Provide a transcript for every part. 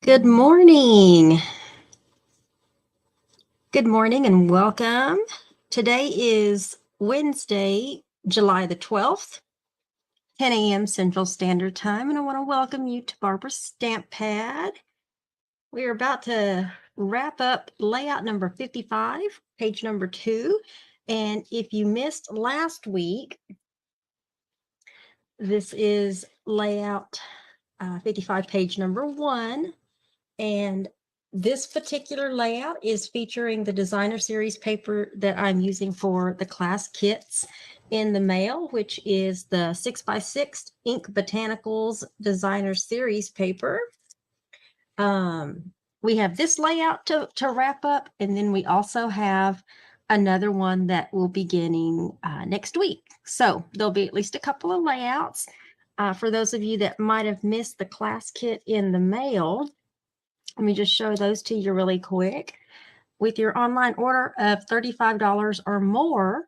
Good morning. Good morning and welcome. Today is Wednesday, July the 12th, 10 a.m. Central Standard Time, and I want to welcome you to Barbara's Stamp Pad. We are about to wrap up layout number 55, page number 2. And if you missed last week, this is layout 55, page number 1. And this particular layout is featuring the designer series paper that I'm using for the class kits in the mail, which is the 6x6 Ink Botanicals designer series paper. We have this layout to wrap up, and then we also have another one that will be beginning next week. So there'll be at least a couple of layouts. For those of you that might have missed the class kit in the mail, let me just show those to you really quick. With your online order of $35 or more,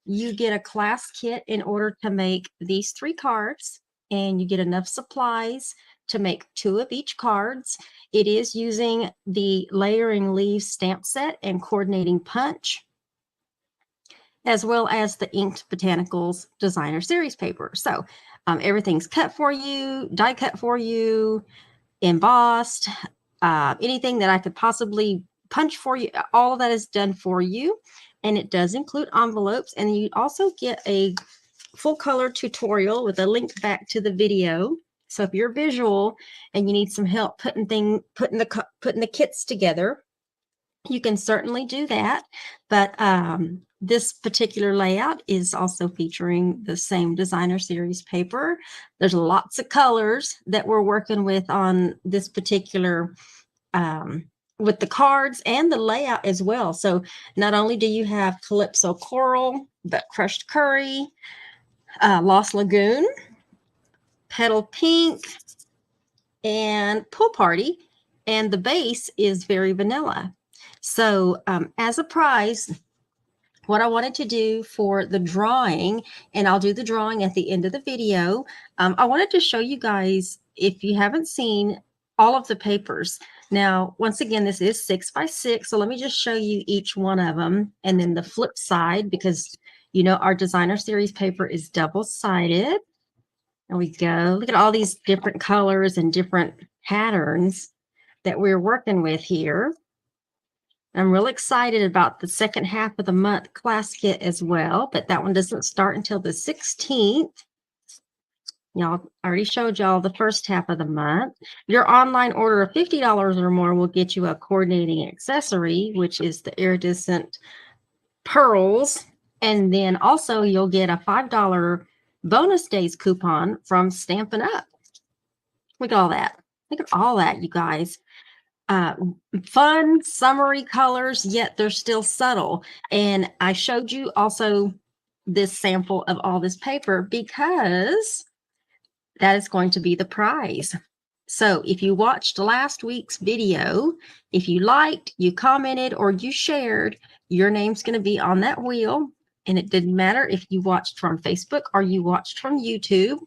you get a class kit in order to make these 3 cards, and you get enough supplies to make 2 of each cards. It is using the layering leaves stamp set and coordinating punch, as well as the inked Botanicals designer series paper. So everything's cut for you, die cut for you, embossed. Anything that I could possibly punch for you, all of that is done for you. And it does include envelopes. And you also get a full color tutorial with a link back to the video. So if you're visual and you need some help putting the kits together, you can certainly do that. But this particular layout is also featuring the same designer series paper. There's lots of colors that we're working with on this particular with the cards and the layout as well. So not only do you have Calypso Coral, but Crushed Curry, Lost Lagoon, Petal Pink, and Pool Party. And the base is very vanilla. So as a prize, what I wanted to do for the drawing, and I'll do the drawing at the end of the video, I wanted to show you guys, if you haven't seen all of the papers. Now, once again, this is 6x6, so let me just show you each one of them, and then the flip side, because you know our designer series paper is double-sided. There we go. Look at all these different colors and different patterns that we're working with here. I'm real excited about the second half of the month class kit as well, but that one doesn't start until the 16th. Y'all, I already showed y'all the first half of the month. Your online order of $50 or more will get you a coordinating accessory, which is the iridescent pearls. And then also you'll get a $5 bonus days coupon from Stampin' Up. Look at all that. Look at all that, you guys. Fun, summery colors, yet they're still subtle. And I showed you also this sample of all this paper because that is going to be the prize. So if you watched last week's video, if you liked, you commented, or you shared, your name's going to be on that wheel. And it didn't matter if you watched from Facebook or you watched from YouTube.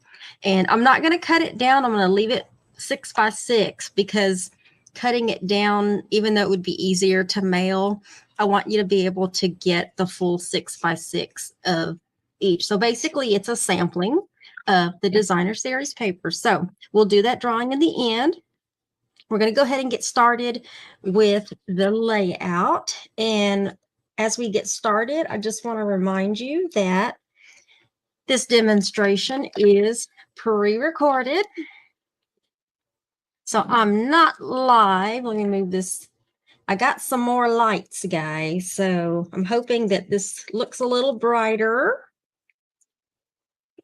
And I'm not going to cut it down. I'm going to leave it 6x6 because cutting it down, even though it would be easier to mail, I want you to be able to get the full 6x6 of each. So basically it's a sampling of the designer series paper. So we'll do that drawing in the end. We're going to go ahead and get started with the layout. And as we get started, I just want to remind you that this demonstration is pre-recorded. So I'm not live. Let me move this. I got some more lights, guys. So I'm hoping that this looks a little brighter.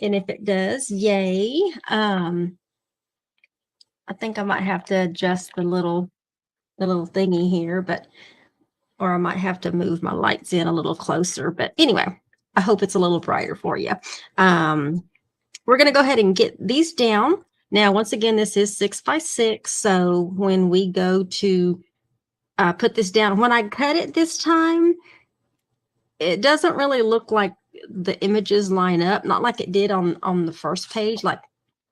And if it does, yay. I think I might have to adjust the little thingy here, or I might have to move my lights in a little closer. But anyway, I hope it's a little brighter for you. We're going to go ahead and get these down. Now, once again, this is 6x6. So when we go to put this down, when I cut it this time, it doesn't really look like the images line up, not like it did on the first page. Like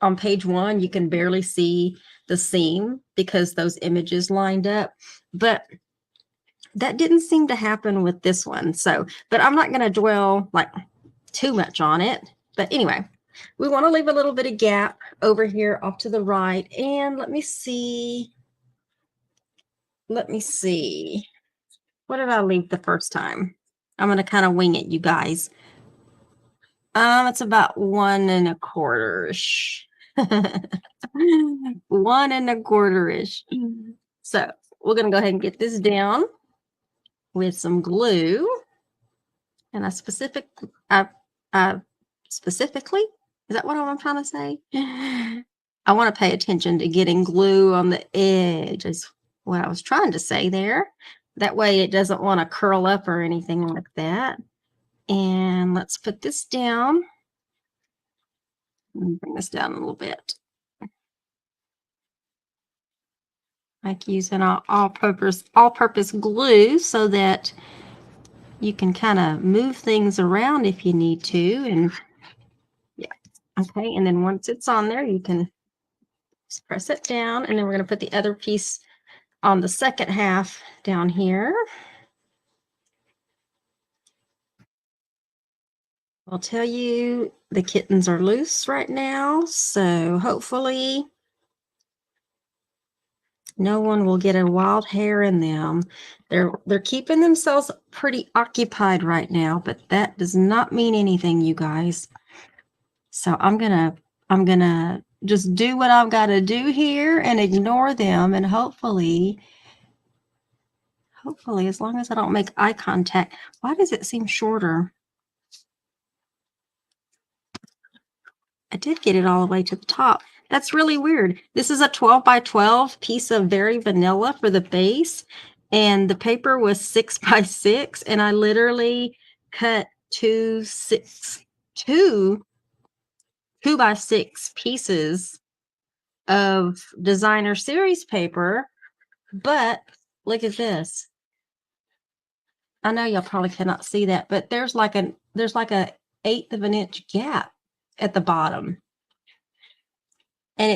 on page 1, you can barely see the seam because those images lined up, but that didn't seem to happen with this one. So, but I'm not going to dwell like too much on it. But anyway, we want to leave a little bit of gap over here off to the right. And let me see. Let me see. What did I leave the first time? I'm going to kind of wing it, you guys. It's about 1 1/4-ish. 1 1/4-ish. So we're going to go ahead and get this down with some glue. And specifically, is that what I'm trying to say? I want to pay attention to getting glue on the edge is what I was trying to say there. That way it doesn't want to curl up or anything like that. And let's put this down. Bring this down a little bit. Like using all-purpose glue so that you can kind of move things around if you need to. And yeah, okay. And then once it's on there, you can just press it down. And then we're going to put the other piece on the second half down here. I'll tell you, the kittens are loose right now, so hopefully no one will get a wild hair in them. They're keeping themselves pretty occupied right now, but that does not mean anything, you guys. So I'm gonna just do what I've got to do here and ignore them, and hopefully, as long as I don't make eye contact. Why does it seem shorter? I did get it all the way to the top. That's really weird. This is a 12 by 12 piece of very vanilla for the base, and the paper was 6 by 6, and I literally cut 2 by 6 pieces of designer series paper. But look at this. I know y'all probably cannot see that, but there's like a 1/8 of an inch gap at the bottom, and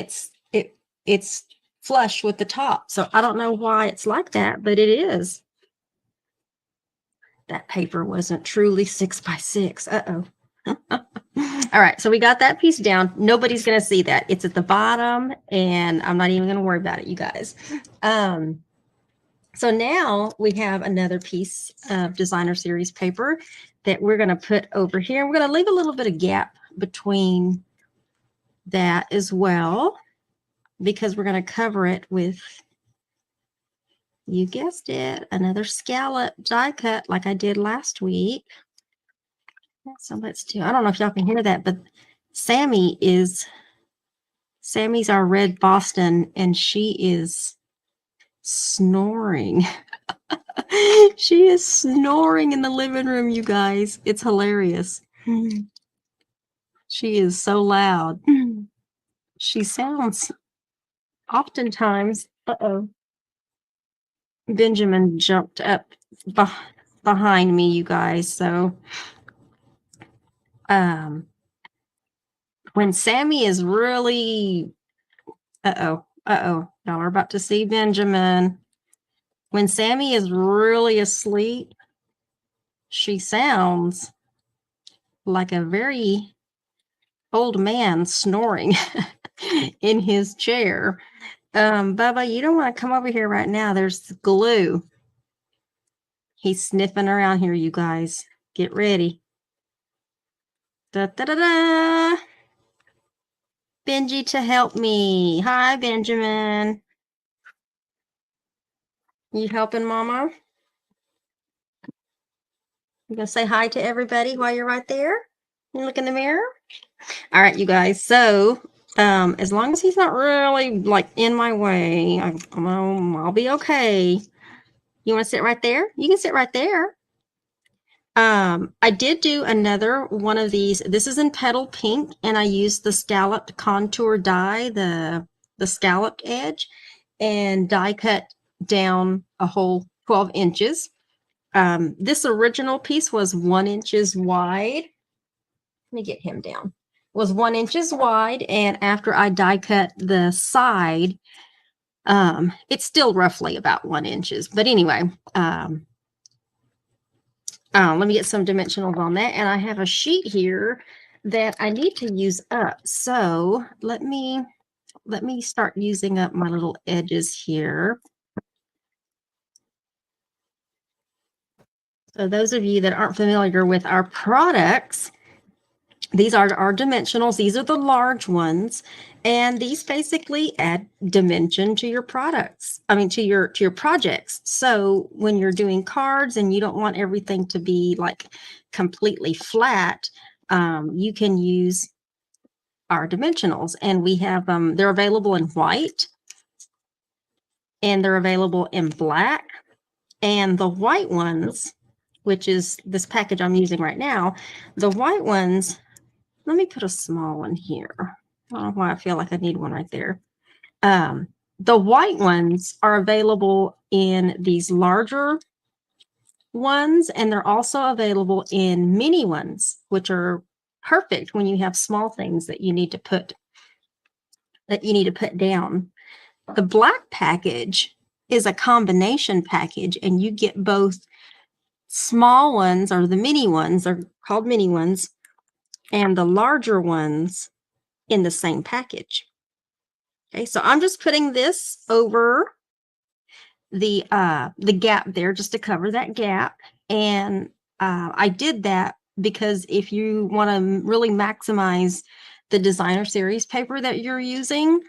it's flush with the top. So I don't know why it's like that, but it is. That paper wasn't truly 6 by 6. Uh-oh. All right, so we got that piece down. Nobody's going to see that. It's at the bottom, and I'm not even going to worry about it, you guys. So now we have another piece of designer series paper that we're going to put over here. We're going to leave a little bit of gap between that as well, because we're going to cover it with, you guessed it, another scallop die cut like I did last week. So let's do, I don't know if y'all can hear that, but Sammy's our red Boston, and she is snoring. She is snoring in the living room, you guys. It's hilarious. She is so loud. She sounds oftentimes, Benjamin jumped up behind me, you guys. So when Sammy is really, y'all are about to see Benjamin. When Sammy is really asleep, she sounds like a very old man snoring in his chair. Bubba, you don't want to come over here right now. There's glue. He's sniffing around here, you guys. Get ready. Da, da, da, da. Benji to help me. Hi, Benjamin. You helping Mama? You gonna say hi to everybody while you're right there? You look in the mirror? All right, you guys. So as long as he's not really like in my way, I'll be okay. You want to sit right there? You can sit right there. I did do another one of these. This is in Petal Pink, and I used the scalloped contour die, the scalloped edge, and die cut down a whole 12 inches. This original piece was 1 inch wide. Let me get him down. was 1 inches wide, and after I die cut the side, it's still roughly about 1 inches. But anyway, let me get some dimensionals on that. And I have a sheet here that I need to use up. So let me start using up my little edges here. So those of you that aren't familiar with our products, these are our dimensionals. These are the large ones, and these basically add dimension to your products. I mean, to your projects. So when you're doing cards and you don't want everything to be like completely flat, you can use our dimensionals, and we have they're available in white, and they're available in black, and the white ones, which is this package I'm using right now, the white ones. Let me put a small one here. I don't know why I feel like I need one right there. The white ones are available in these larger ones, and they're also available in mini ones, which are perfect when you have small things that you need to put down. The black package is a combination package, and you get both small ones, or the mini ones, are called mini ones, and the larger ones in the same package. Okay, so I'm just putting this over the gap there just to cover that gap. And I did that because if you want to really maximize the designer series paper that you're using,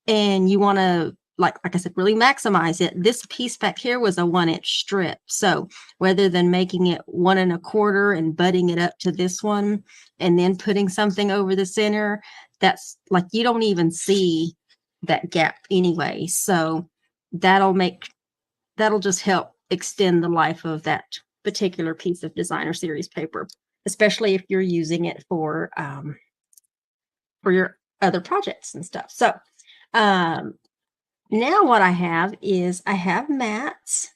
and you want to, like I said, really maximize it, this piece back here was a 1-inch strip. So rather than making it 1 1/4 and butting it up to this one and then putting something over the center, that's like, you don't even see that gap anyway. So that'll just help extend the life of that particular piece of designer series paper, especially if you're using it for your other projects and stuff. So now what I have is I have mats.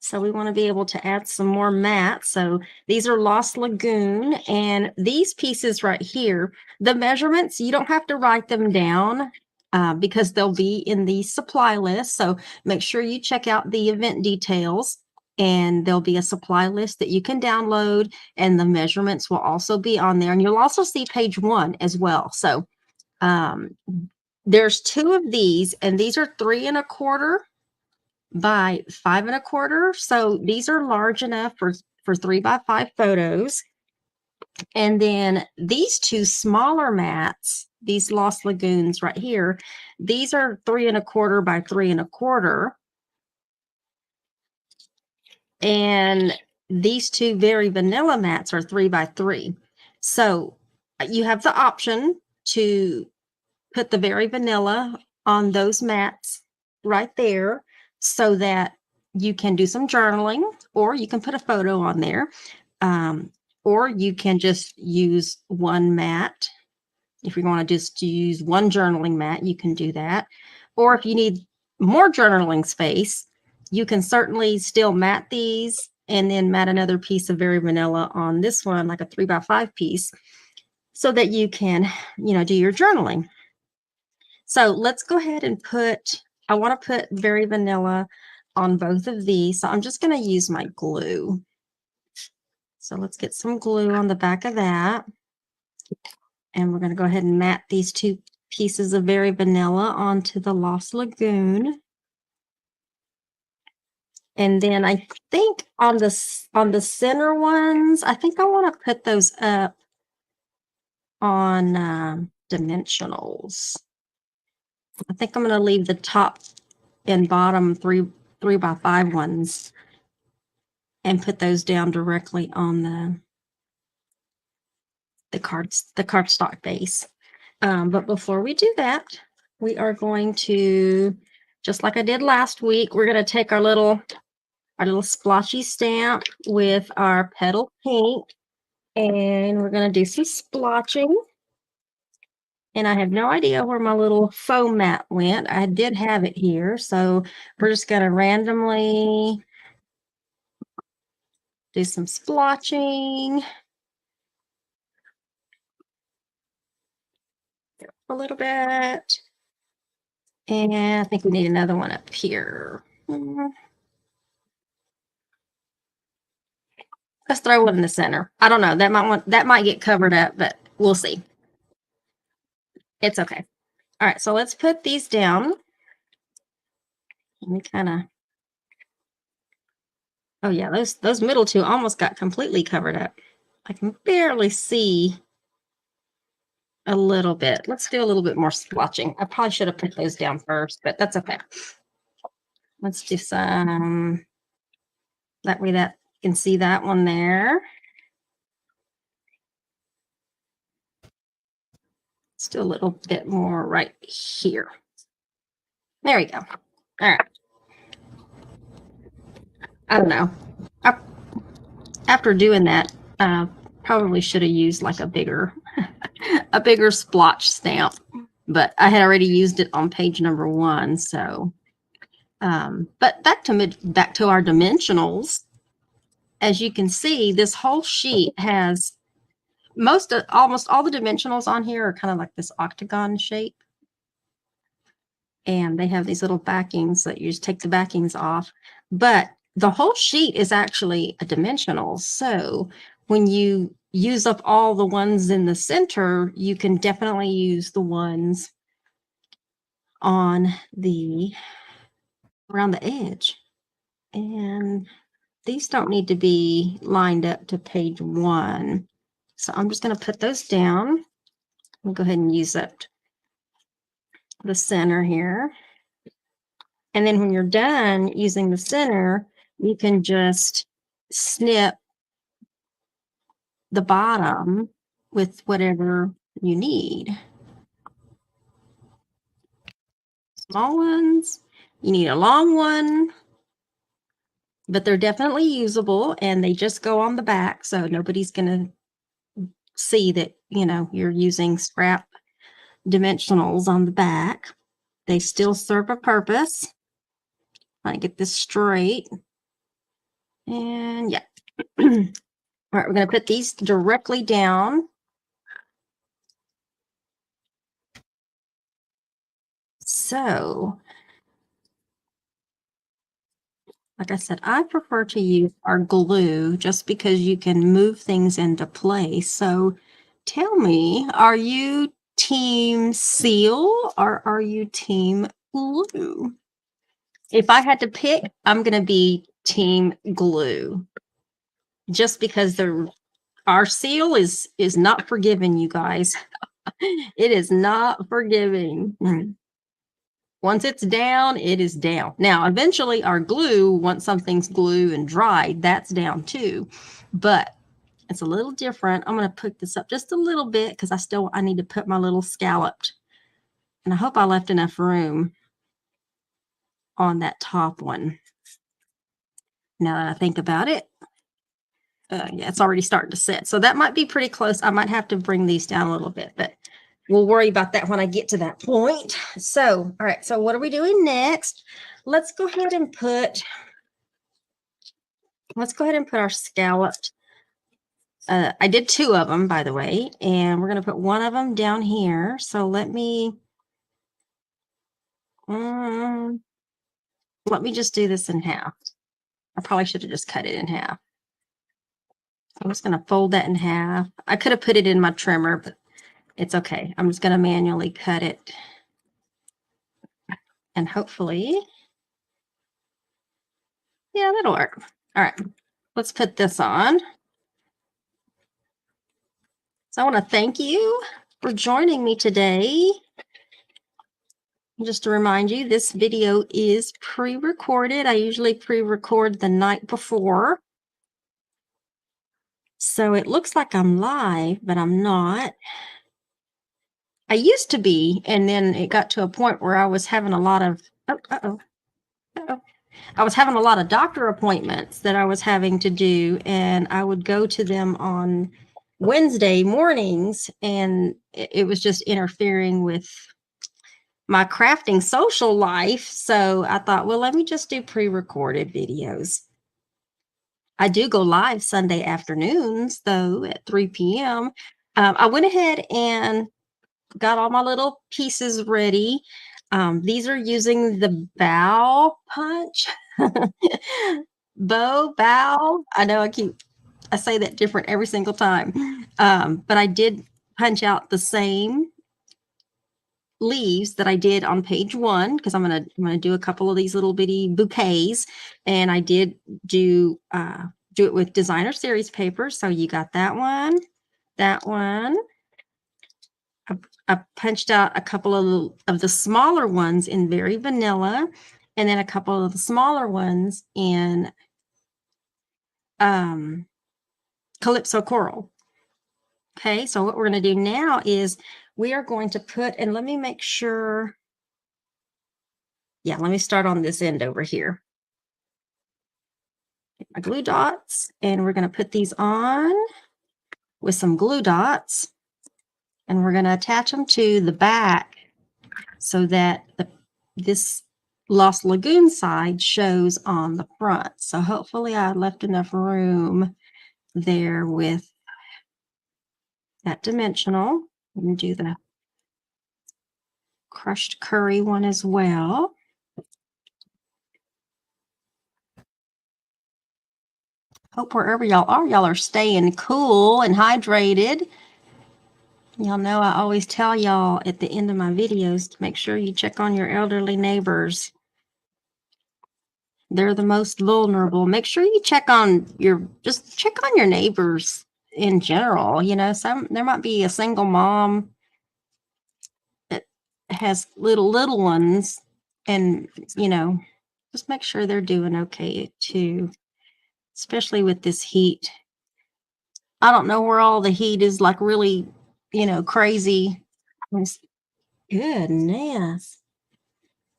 So we want to be able to add some more mats. So these are Lost Lagoon, and these pieces right here, the measurements, you don't have to write them down because they'll be in the supply list. So make sure you check out the event details, and there'll be a supply list that you can download, and the measurements will also be on there. And you'll also see page 1 as well. So there's 2 of these, and these are 3 1/4 by 5 1/4. So these are large enough for 3 by 5 photos. And then these 2 smaller mats, these Lost Lagoons right here, these are 3 1/4 by 3 1/4. And these 2 very vanilla mats are 3 by 3. So you have the option to put the very vanilla on those mats right there so that you can do some journaling, or you can put a photo on there, or you can just use one mat. If you want to just use one journaling mat, you can do that. Or if you need more journaling space, you can certainly still mat these and then mat another piece of very vanilla on this one, like a 3 by 5 piece, so that you can, do your journaling. So let's go ahead and I want to put very vanilla on both of these. So I'm just going to use my glue. So let's get some glue on the back of that. And we're going to go ahead and mat these 2 pieces of very vanilla onto the Lost Lagoon. And then I think on the center ones, I think I want to put those up on dimensionals. I think I'm going to leave the top and bottom 3 by 5 ones and put those down directly on the cardstock base. But before we do that, we are going to, just like I did last week, we're going to take our little splotchy stamp with our petal pink, and we're going to do some splotching. And I have no idea where my little foam mat went. I did have it here. So we're just going to randomly do some splotching. a little bit. And I think we need another one up here. Let's throw one in the center. I don't know. That might get covered up, but we'll see. It's okay. All right, so let's put these down. Let me kind of. Oh yeah, those middle two almost got completely covered up. I can barely see a little bit. Let's do a little bit more splotching. I probably should have put those down first, but that's okay. Let's do some. That way that you can see that one there. Let's do a little bit more right here. There we go. All right. I don't know. After doing that, probably should have used like a bigger splotch stamp, but I had already used it on page number 1. So, but back to our dimensionals. As you can see, this whole sheet has almost all the dimensionals on here are kind of like this octagon shape. And they have these little backings that you just take the backings off. But the whole sheet is actually a dimensional. So when you use up all the ones in the center, you can definitely use the ones on around the edge. And these don't need to be lined up to page 1. So I'm just going to put those down. We'll go ahead and use up the center here. And then when you're done using the center, you can just snip the bottom with whatever you need. Small ones, you need a long one, but they're definitely usable and they just go on the back. So nobody's going to see that, you're using scrap dimensionals on the back. They still serve a purpose. I get this straight. And yeah. All right, we're going to put these directly down. So, like I said, I prefer to use our glue just because you can move things into place. So tell me, are you team seal or are you team glue? If I had to pick, I'm going to be team glue. Just because our seal is not forgiving, you guys. It is not forgiving. Once it's down, it is down. Now, eventually our glue, once something's glue and dried, that's down too. But it's a little different. I'm going to put this up just a little bit because I need to put my little scalloped. And I hope I left enough room on that top one. Now that I think about it, yeah, it's already starting to set. So that might be pretty close. I might have to bring these down a little bit, but we'll worry about that when I get to that point. So, all right. So what are we doing next? Let's go ahead and put our scalloped. I did 2 of them, by the way, and we're going to put one of them down here. So let me just do this in half. I probably should have just cut it in half. I'm just going to fold that in half. I could have put it in my trimmer, but it's okay. I'm just going to manually cut it. And hopefully, yeah, that'll work. All right, let's put this on. So I want to thank you for joining me today. Just to remind you, this video is pre-recorded. I usually pre-record the night before. So it looks like I'm live, but I'm not. I used to be, and then it got to a point where I was having a lot of, I was having a lot of doctor appointments that I was having to do, and I would go to them on Wednesday mornings, and it was just interfering with my crafting social life. So I thought, well, let me just do pre-recorded videos. I do go live Sunday afternoons, though, at 3 p.m. I went ahead and got all my little pieces ready. These are using the bow punch. Bow. I know I say that different every single time. But I did punch out the same leaves that I did on page 1 because I'm gonna do a couple of these little bitty bouquets, and I did do it with designer series paper. So you got that one, that one. I punched out a couple of the smaller ones in very vanilla, and then a couple of the smaller ones in Calypso Coral. Okay, so what we're going to do now is we are going to put, and let me make sure. Yeah, let me start on this end over here. Get my glue dots, and we're going to put these on with some glue dots, and we're going to attach them to the back so that this Lost Lagoon side shows on the front. So hopefully I left enough room there with that dimensional. I'm going to do the crushed curry one as well. Hope wherever y'all are staying cool and hydrated. Y'all know I always tell y'all at the end of my videos to make sure you check on your elderly neighbors. They're the most vulnerable. Make sure you check on your neighbors in general. You know, there might be a single mom that has little ones, and you know, just make sure they're doing okay too, especially with this heat. I don't know where all the heat is like really, crazy. Goodness.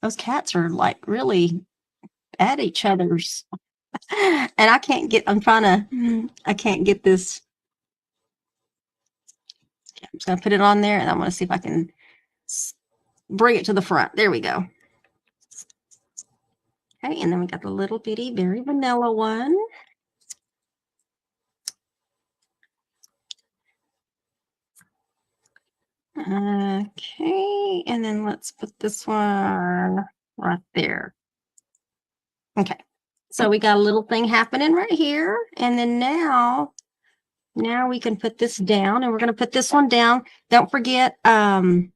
Those cats are like really at each other's. And I can't get this. I'm just going to put it on there, and I'm going to see if I can bring it to the front. There we go. Okay, and then we got the little bitty, very vanilla one. Okay, and then let's put this one right there. Okay, so we got a little thing happening right here, and then now we can put this down, and we're going to put this one down. Don't forget, when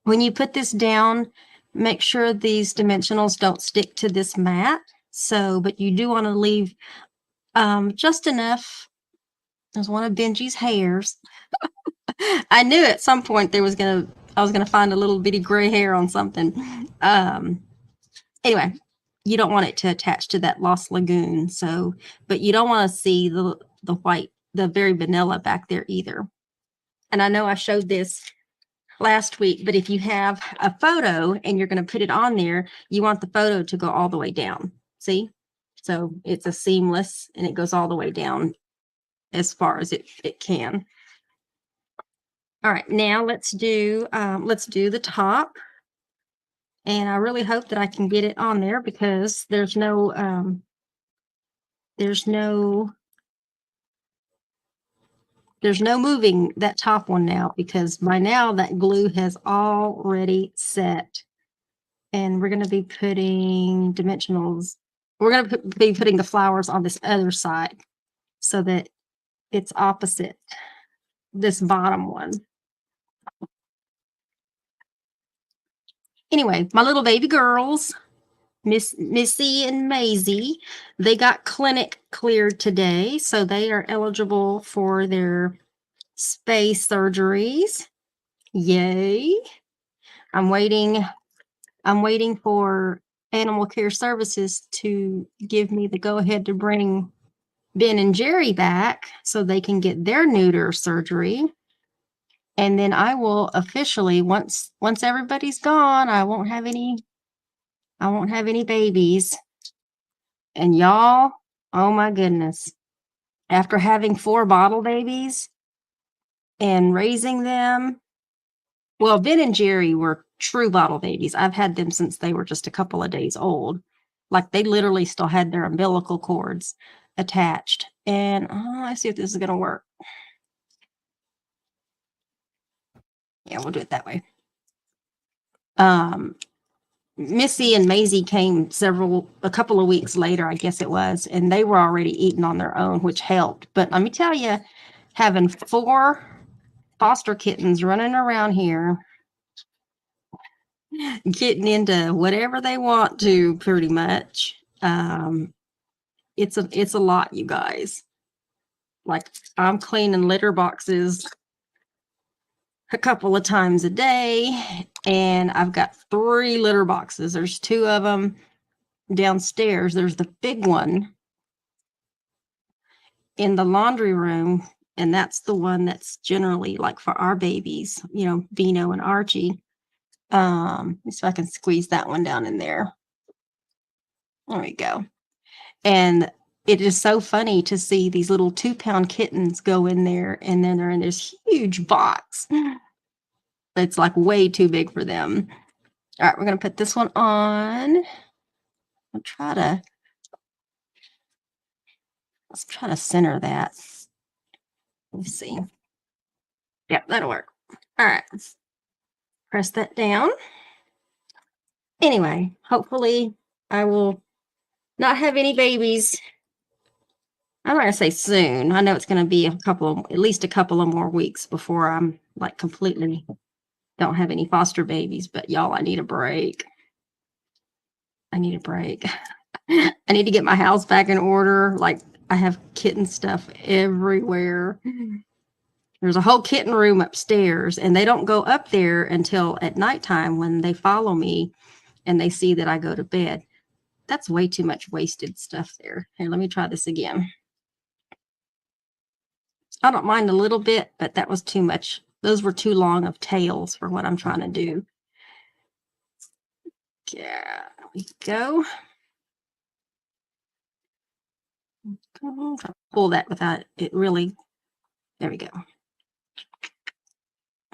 you put this down, make sure these dimensionals don't stick to this mat. So, but you do want to leave just enough. There's one of Benji's hairs. I knew at some point I was gonna find a little bitty gray hair on something. Anyway, you don't want it to attach to that Lost Lagoon. So, but you don't want to see the white, the very vanilla back there either. And I know I showed this last week, but if you have a photo and you're going to put it on there, you want the photo to go all the way down. See? So it's a seamless, and it goes all the way down as far as it can. All right, now let's do the top, and I really hope that I can get it on there because there's no moving that top one now, because by now that glue has already set, and we're going to be putting dimensionals. We're going to be putting the flowers on this other side so that it's opposite this bottom one. Anyway, my little baby girls, Missy and Maisie, they got clinic cleared today, so they are eligible for their space surgeries. Yay. I'm waiting for Animal Care Services to give me the go-ahead to bring Ben and Jerry back so they can get their neuter surgery. And then I will officially, once everybody's gone, I won't have any babies. And y'all, oh my goodness. After having 4 bottle babies and raising them, well, Ben and Jerry were true bottle babies. I've had them since they were just a couple of days old. Like, they literally still had their umbilical cords attached. And let's see if this is going to work. Yeah, we'll do it that way. Missy and Maisie came a couple of weeks later, I guess it was, and they were already eating on their own, which helped. But let me tell you, having 4 foster kittens running around here, getting into whatever they want to, pretty much, it's a lot, you guys. Like, I'm cleaning litter boxes a couple of times a day, and I've got 3 litter boxes. There's 2 of them downstairs. There's the big one in the laundry room, and that's the one that's generally like for our babies, you know, Bino and Archie. So I can squeeze that one down in there. There we go. And it is so funny to see these little 2-pound kittens go in there, and then they're in this huge box. It's like way too big for them. All right, we're going to put this one on. Let's try to center that. Let's see. Yep, that'll work. All right. Press that down. Anyway, hopefully I will not have any babies. I'm not going to say soon. I know it's going to be at least a couple of more weeks before I'm like completely don't have any foster babies. But y'all, I need a break. I need a break. I need to get my house back in order. Like, I have kitten stuff everywhere. There's a whole kitten room upstairs, and they don't go up there until at nighttime when they follow me and they see that I go to bed. That's way too much wasted stuff there. Here, let me try this again. I don't mind a little bit, but that was too much. Those were too long of tails for what I'm trying to do. Yeah, there we go. Pull that without it really. There we go.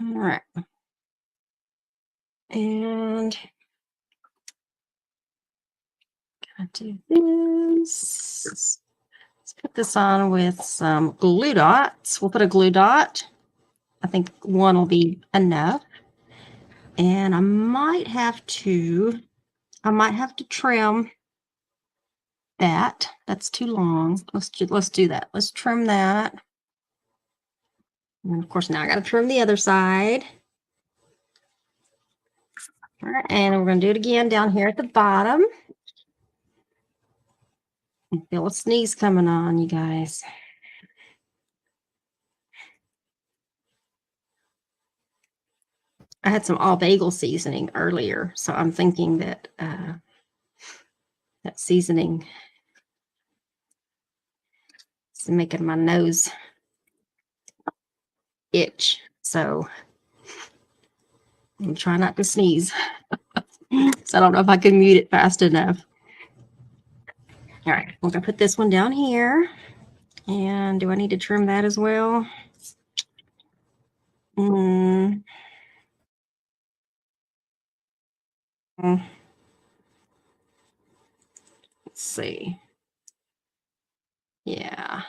All right. And gonna do this. Let's put this on with some glue dots. We'll put a glue dot. I think one will be enough. And I might have to trim that. That's too long. Let's do that. Let's trim that. And of course, now I got to trim the other side. All right, and we're going to do it again down here at the bottom. I feel a sneeze coming on, you guys. I had some all bagel seasoning earlier, so I'm thinking that that seasoning is making my nose itch. So I'm trying not to sneeze. So I don't know if I can mute it fast enough. All right, we're gonna put this one down here. And do I need to trim that as well? Let's see. Yeah.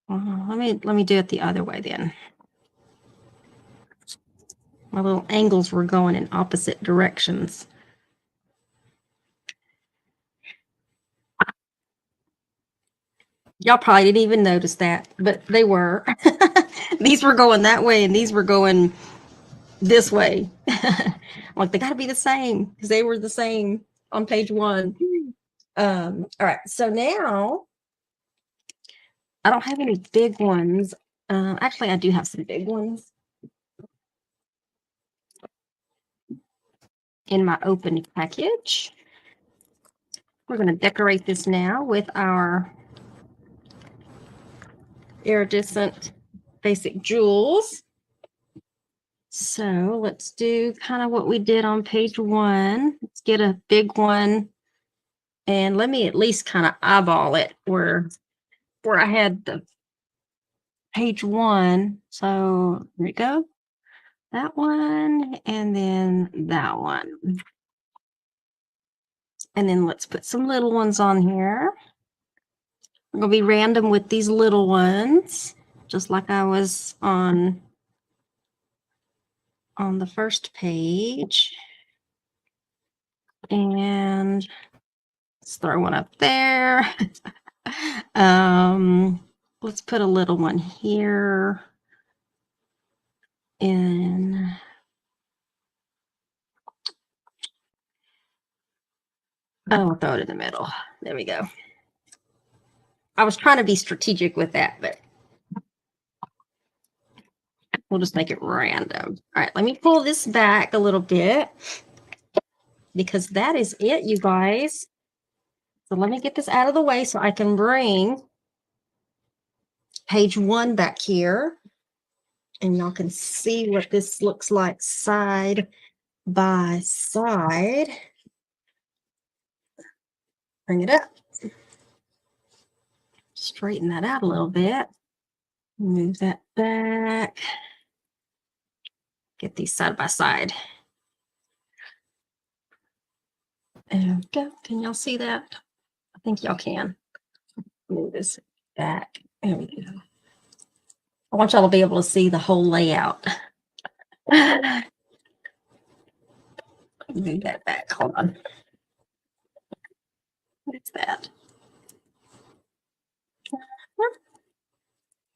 Let me do it the other way then. My little angles were going in opposite directions. Y'all probably didn't even notice that, but they were. These were going that way and these were going this way. Like, they got to be the same because they were the same on page 1. All right, so now I don't have any big ones. Actually, I do have some big ones in my open package. We're going to decorate this now with our iridescent basic jewels. So let's do kind of what we did on page 1. Let's get a big one, and let me at least kind of eyeball it where I had the page 1. So there we go. That one, and then that one. And then let's put some little ones on here. We're going to be random with these little ones, just like I was on on the first page. And let's throw one up there. Let's put a little one here. And I'll throw it in the middle. There we go. I was trying to be strategic with that, but we'll just make it random. All right, let me pull this back a little bit because that is it, you guys. So let me get this out of the way so I can bring page 1 back here. And y'all can see what this looks like side by side. Bring it up. Straighten that out a little bit. Move that back. Get these side by side. There we go. Can y'all see that? I think y'all can. Move this back. There we go. I want y'all to be able to see the whole layout. Move that back. Hold on. What's that?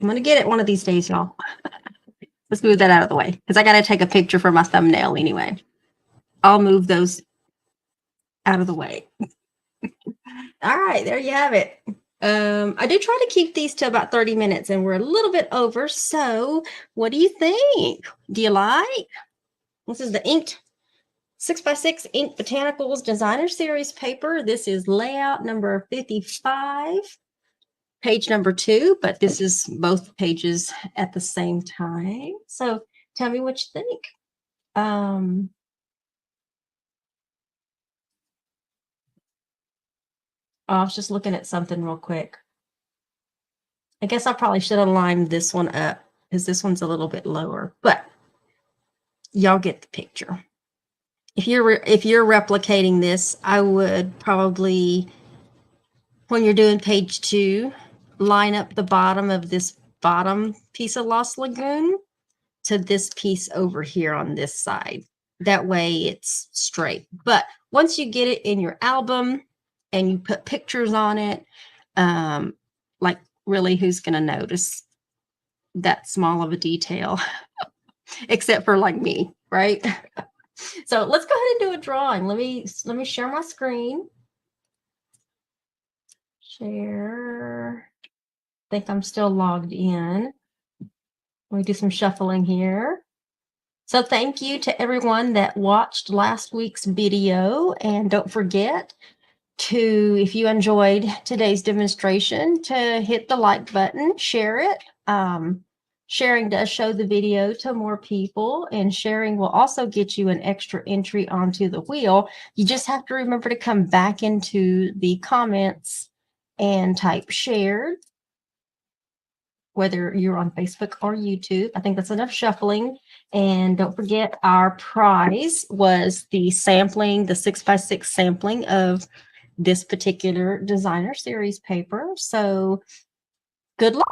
I'm going to get it one of these days, y'all. Let's move that out of the way because I got to take a picture for my thumbnail anyway. I'll move those out of the way. All right, there you have it. I do try to keep these to about 30 minutes and we're a little bit over. So what do you think? Do you like? This is the inked 6x6 Ink Botanicals Designer Series paper. This is layout number 55, page number 2, but this is both pages at the same time. So tell me what you think. I was just looking at something real quick. I guess I probably should have lined this one up because this one's a little bit lower, but y'all get the picture. If you're replicating this, I would probably, when you're doing page 2, line up the bottom of this bottom piece of Lost Lagoon to this piece over here on this side. That way it's straight. But once you get it in your album and you put pictures on it, like really who's going to notice that small of a detail except for like me, right? So let's go ahead and do a drawing. Let me share my screen. Share. I think I'm still logged in. Let me do some shuffling here. So thank you to everyone that watched last week's video. And don't forget to, if you enjoyed today's demonstration, to hit the like button, share it. Sharing does show the video to more people, and sharing will also get you an extra entry onto the wheel. You just have to remember to come back into the comments and type shared, whether you're on Facebook or YouTube. I think that's enough shuffling. And don't forget, our prize was the sampling, the 6x6 sampling of this particular designer series paper. So good luck.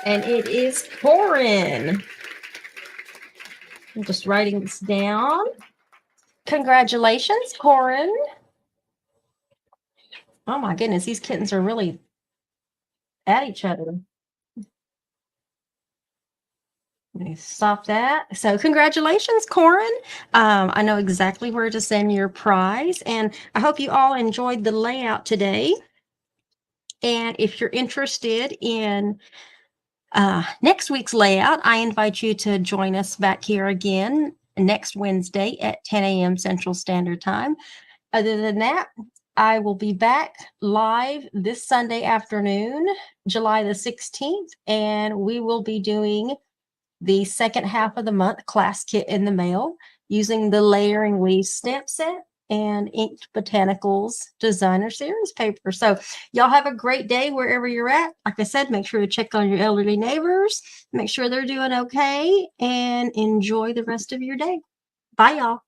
And it is Corin. I'm just writing this down. Congratulations, Corin. Oh my goodness, these kittens are really at each other. Let me stop that. So congratulations, Corin. I know exactly where to send your prize, and I hope you all enjoyed the layout today. And if you're interested in next week's layout, I invite you to join us back here again next Wednesday at 10 a.m. Central Standard Time. Other than that, I will be back live this Sunday afternoon, July the 16th, and we will be doing the second half of the month class kit in the mail using the Layering Weave stamp set and inked Botanicals designer series paper. So y'all have a great day wherever you're at. Like I said, make sure to check on your elderly neighbors, make sure they're doing okay, and enjoy the rest of your day. Bye, y'all.